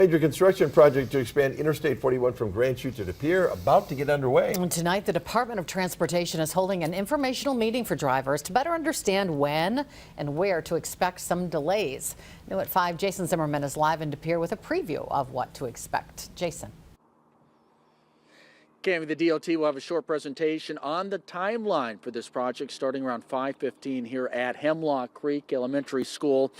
Major construction project to expand Interstate 41 from Grand Chute to De Pere about to get underway. And tonight, the Department of Transportation is holding an informational meeting for drivers to better understand when and where to expect some delays. New at 5, Jason Zimmerman is live in De Pere with a preview of what to expect. Jason. Cami, the DOT will have a short presentation on the timeline for this project starting around 5:15 here at Hemlock Creek Elementary School.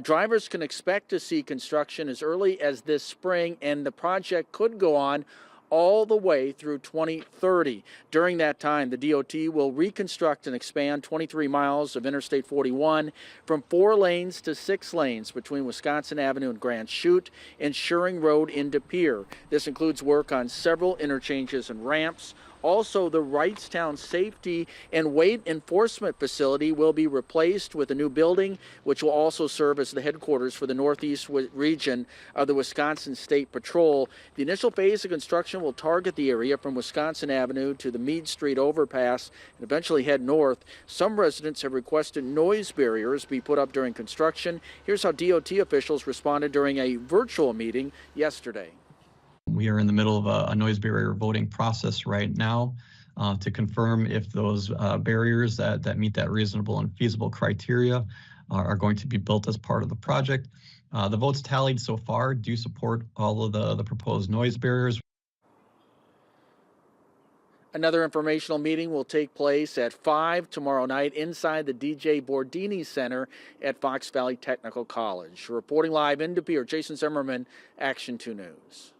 Drivers can expect to see construction as early as this spring, and the project could go on all the way through 2030. During that time, the DOT will reconstruct and expand 23 miles of Interstate 41 from 4 lanes to 6 lanes between Wisconsin Avenue and Grand Chute and Schuring Road in De Pere. This includes work on several interchanges and ramps. Also, the Wrightstown Safety and Weight Enforcement Facility will be replaced with a new building, which will also serve as the headquarters for the Northeast region of the Wisconsin State Patrol. The initial phase of construction will target the area from Wisconsin Avenue to the Meade Street overpass and eventually head north. Some residents have requested noise barriers be put up during construction. Here's how DOT officials responded during a virtual meeting yesterday. We are in the middle of a noise barrier voting process right now to confirm if those barriers that meet that reasonable and feasible criteria are going to be built as part of the project. The votes tallied so far do support all of the proposed noise barriers. Another informational meeting will take place at 5 tomorrow night inside the DJ Bordini Center at Fox Valley Technical College. Reporting live in De Pere, Jason Zimmerman, Action 2 News.